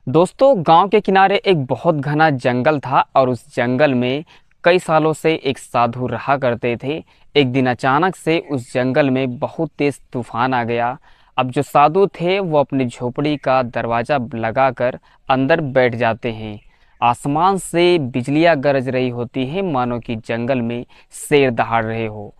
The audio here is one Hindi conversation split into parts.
दोस्तों, गांव के किनारे एक बहुत घना जंगल था और उस जंगल में कई सालों से एक साधु रहा करते थे। एक दिन अचानक से उस जंगल में बहुत तेज तूफान आ गया। अब जो साधु थे वो अपनी झोपड़ी का दरवाज़ा लगाकर अंदर बैठ जाते हैं। आसमान से बिजलियां गरज रही होती हैं, मानो कि जंगल में शेर दहाड़ रहे हो।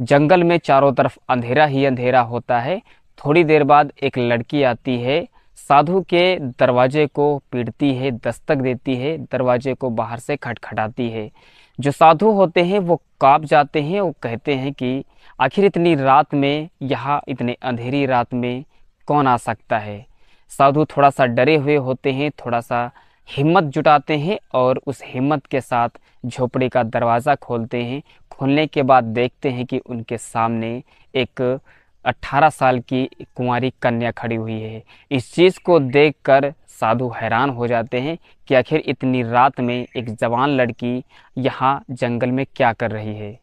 जंगल में चारों तरफ अंधेरा ही अंधेरा होता है। थोड़ी देर बाद एक लड़की आती है, साधु के दरवाजे को पीटती है, दस्तक देती है, दरवाजे को बाहर से खटखटाती है। जो साधु होते हैं वो कांप जाते हैं। वो कहते हैं कि आखिर इतनी रात में, यहाँ इतने अंधेरी रात में कौन आ सकता है। साधु थोड़ा सा डरे हुए होते हैं, थोड़ा सा हिम्मत जुटाते हैं और उस हिम्मत के साथ झोपड़ी का दरवाज़ा खोलते हैं। खोलने के बाद देखते हैं कि उनके सामने एक 18 साल की कुंवारी कन्या खड़ी हुई है। इस चीज़ को देखकर साधु हैरान हो जाते हैं कि आखिर इतनी रात में एक जवान लड़की यहाँ जंगल में क्या कर रही है।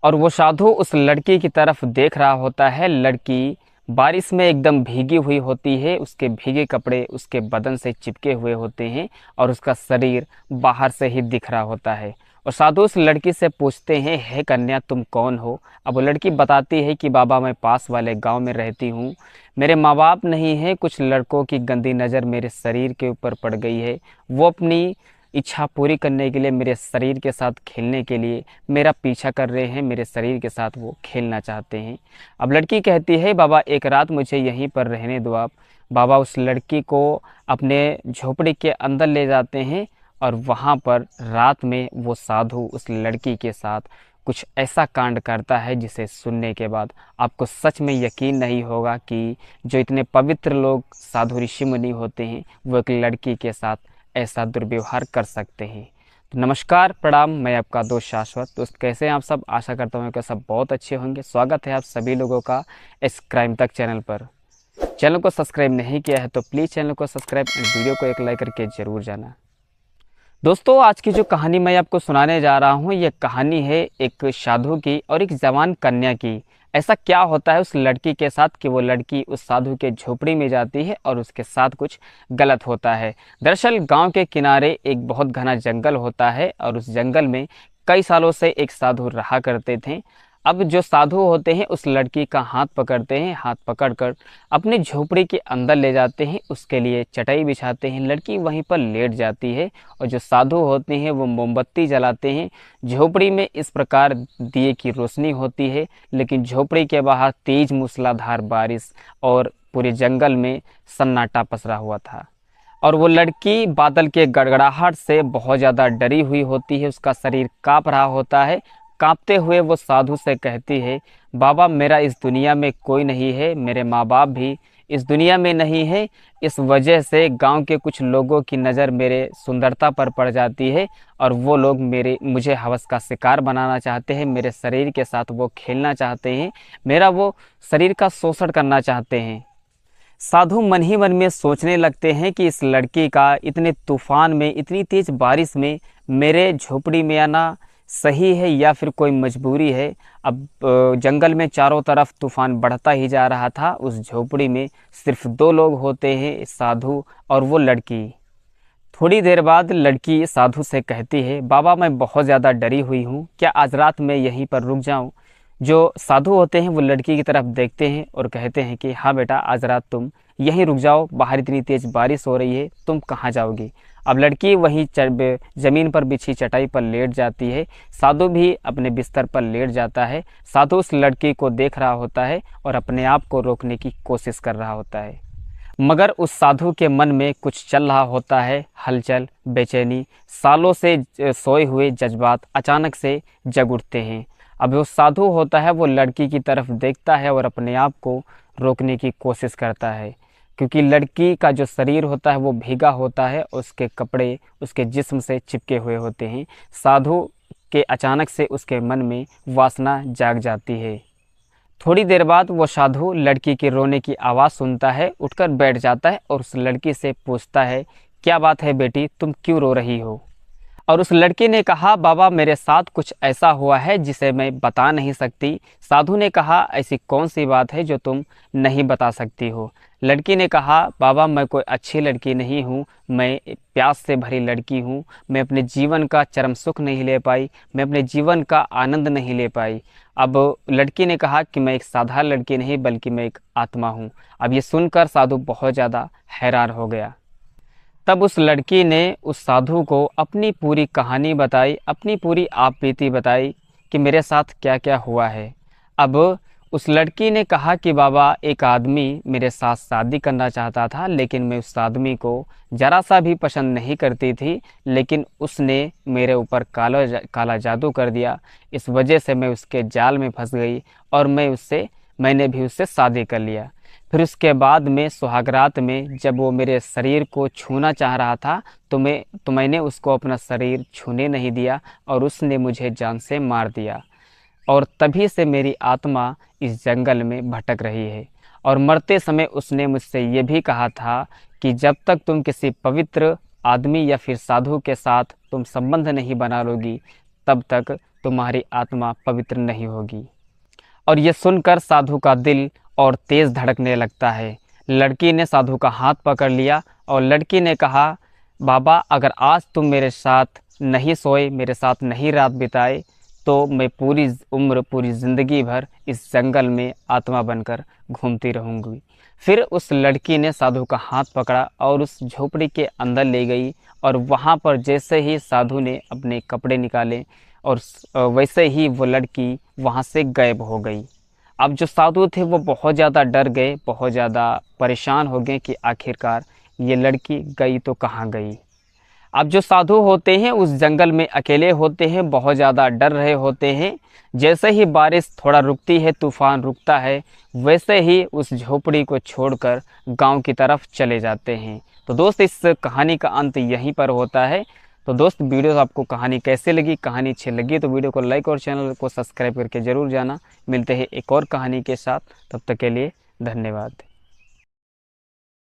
और वो साधु उस लड़की की तरफ देख रहा होता है। लड़की बारिश में एकदम भीगी हुई होती है, उसके भीगे कपड़े उसके बदन से चिपके हुए होते हैं और उसका शरीर बाहर से ही दिख रहा होता है। और साधु उस लड़की से पूछते हैं, हे कन्या, तुम कौन हो। अब वो लड़की बताती है कि बाबा, मैं पास वाले गांव में रहती हूँ। मेरे माँ बाप नहीं हैं, कुछ लड़कों की गंदी नज़र मेरे शरीर के ऊपर पड़ गई है। वो अपनी इच्छा पूरी करने के लिए, मेरे शरीर के साथ खेलने के लिए मेरा पीछा कर रहे हैं, मेरे शरीर के साथ वो खेलना चाहते हैं। अब लड़की कहती है, बाबा एक रात मुझे यहीं पर रहने दो आप। बाबा उस लड़की को अपने झोपड़ी के अंदर ले जाते हैं और वहाँ पर रात में वो साधु उस लड़की के साथ कुछ ऐसा कांड करता है जिसे सुनने के बाद आपको सच में यकीन नहीं होगा कि जो इतने पवित्र लोग साधु ऋषि मुनि होते हैं वो एक लड़की के साथ ऐसा दुर्व्यवहार कर सकते हैं। तो नमस्कार, प्रणाम, मैं आपका दोस्त शाश्वत। दोस्त, कैसे हैं आप सब? आशा करता हूँ कि सब बहुत अच्छे होंगे। स्वागत है आप सभी लोगों का इस क्राइम तक चैनल पर। चैनल को सब्सक्राइब नहीं किया है तो प्लीज़ चैनल को सब्सक्राइब और वीडियो को एक लाइक करके ज़रूर जाना। दोस्तों, आज की जो कहानी मैं आपको सुनाने जा रहा हूँ, ये कहानी है एक साधु की और एक जवान कन्या की। ऐसा क्या होता है उस लड़की के साथ कि वो लड़की उस साधु के झोपड़ी में जाती है और उसके साथ कुछ गलत होता है। दरअसल गांव के किनारे एक बहुत घना जंगल होता है और उस जंगल में कई सालों से एक साधु रहा करते थे। अब जो साधु होते हैं उस लड़की का हाथ पकड़ते हैं, हाथ पकड़कर अपनी झोपड़ी के अंदर ले जाते हैं, उसके लिए चटाई बिछाते हैं। लड़की वहीं पर लेट जाती है और जो साधु होते हैं वो मोमबत्ती जलाते हैं। झोपड़ी में इस प्रकार दिए की रोशनी होती है, लेकिन झोपड़ी के बाहर तेज मूसलाधार बारिश और पूरे जंगल में सन्नाटा पसरा हुआ था। और वो लड़की बादल के गड़गड़ाहट से बहुत ज़्यादा डरी हुई होती है, उसका शरीर काँप रहा होता है। कांपते हुए वो साधु से कहती है, बाबा मेरा इस दुनिया में कोई नहीं है, मेरे माँ बाप भी इस दुनिया में नहीं है। इस वजह से गांव के कुछ लोगों की नज़र मेरे सुंदरता पर पड़ जाती है और वो लोग मुझे हवस का शिकार बनाना चाहते हैं, मेरे शरीर के साथ वो खेलना चाहते हैं, मेरा वो शरीर का शोषण करना चाहते हैं। साधु मन ही मन में सोचने लगते हैं कि इस लड़की का इतने तूफान में, इतनी तेज बारिश में मेरे झोपड़ी में आना सही है या फिर कोई मजबूरी है। अब जंगल में चारों तरफ तूफान बढ़ता ही जा रहा था। उस झोपड़ी में सिर्फ दो लोग होते हैं, साधु और वो लड़की। थोड़ी देर बाद लड़की साधु से कहती है, बाबा मैं बहुत ज़्यादा डरी हुई हूँ, क्या आज रात मैं यहीं पर रुक जाऊँ। जो साधु होते हैं वो लड़की की तरफ देखते हैं और कहते हैं कि हाँ बेटा, आज रात तुम यहीं रुक जाओ, बाहर इतनी तेज़ बारिश हो रही है, तुम कहाँ जाओगी। अब लड़की वहीं ज़मीन पर बिछी चटाई पर लेट जाती है, साधु भी अपने बिस्तर पर लेट जाता है। साधु उस लड़की को देख रहा होता है और अपने आप को रोकने की कोशिश कर रहा होता है, मगर उस साधु के मन में कुछ चल रहा होता है, हलचल, बेचैनी। सालों से सोए हुए जज्बात अचानक से जग उठते हैं। अब वो साधु होता है वो लड़की की तरफ देखता है और अपने आप को रोकने की कोशिश करता है, क्योंकि लड़की का जो शरीर होता है वो भीगा होता है, उसके कपड़े उसके जिस्म से चिपके हुए होते हैं। साधु के अचानक से उसके मन में वासना जाग जाती है। थोड़ी देर बाद वो साधु लड़की के रोने की आवाज़ सुनता है, उठकर बैठ जाता है और उस लड़की से पूछता है, क्या बात है बेटी, तुम क्यों रो रही हो। और उस लड़की ने कहा, बाबा मेरे साथ कुछ ऐसा हुआ है जिसे मैं बता नहीं सकती। साधु ने कहा, ऐसी कौन सी बात है जो तुम नहीं बता सकती हो। लड़की ने कहा, बाबा मैं कोई अच्छी लड़की नहीं हूँ, मैं प्यास से भरी लड़की हूँ, मैं अपने जीवन का चरम सुख नहीं ले पाई, मैं अपने जीवन का आनंद नहीं ले पाई। अब लड़की ने कहा कि मैं एक साधारण लड़की नहीं बल्कि मैं एक आत्मा हूँ। अब ये सुनकर साधु बहुत ज़्यादा हैरान हो गया। तब उस लड़की ने उस साधु को अपनी पूरी कहानी बताई, अपनी पूरी आप बीती बताई कि मेरे साथ क्या क्या हुआ है। अब उस लड़की ने कहा कि बाबा एक आदमी मेरे साथ शादी करना चाहता था, लेकिन मैं उस आदमी को ज़रा सा भी पसंद नहीं करती थी, लेकिन उसने मेरे ऊपर काला जादू कर दिया। इस वजह से मैं उसके जाल में फंस गई और मैंने भी उससे शादी कर लिया। फिर उसके बाद में सुहागरात में जब वो मेरे शरीर को छूना चाह रहा था तो मैंने उसको अपना शरीर छूने नहीं दिया और उसने मुझे जान से मार दिया। और तभी से मेरी आत्मा इस जंगल में भटक रही है। और मरते समय उसने मुझसे ये भी कहा था कि जब तक तुम किसी पवित्र आदमी या फिर साधु के साथ तुम संबंध नहीं बना लोगी, तब तक तुम्हारी आत्मा पवित्र नहीं होगी। और ये सुनकर साधु का दिल और तेज़ धड़कने लगता है। लड़की ने साधु का हाथ पकड़ लिया और लड़की ने कहा, बाबा अगर आज तुम मेरे साथ नहीं सोए, मेरे साथ नहीं रात बिताए, तो मैं पूरी उम्र पूरी ज़िंदगी भर इस जंगल में आत्मा बनकर घूमती रहूँगी। फिर उस लड़की ने साधु का हाथ पकड़ा और उस झोपड़ी के अंदर ले गई। और वहाँ पर जैसे ही साधु ने अपने कपड़े निकाले और वैसे ही वो लड़की वहाँ से गायब हो गई। अब जो साधु थे वो बहुत ज़्यादा डर गए, बहुत ज़्यादा परेशान हो गए कि आखिरकार ये लड़की गई तो कहाँ गई। अब जो साधु होते हैं उस जंगल में अकेले होते हैं, बहुत ज़्यादा डर रहे होते हैं। जैसे ही बारिश थोड़ा रुकती है, तूफान रुकता है, वैसे ही उस झोपड़ी को छोड़कर गांव की तरफ चले जाते हैं। तो दोस्त इस कहानी का अंत यहीं पर होता है। तो दोस्त वीडियो आपको कहानी कैसे लगी, कहानी अच्छी लगी तो वीडियो को लाइक और चैनल को सब्सक्राइब करके ज़रूर जाना। मिलते हैं एक और कहानी के साथ, तब तक के लिए धन्यवाद।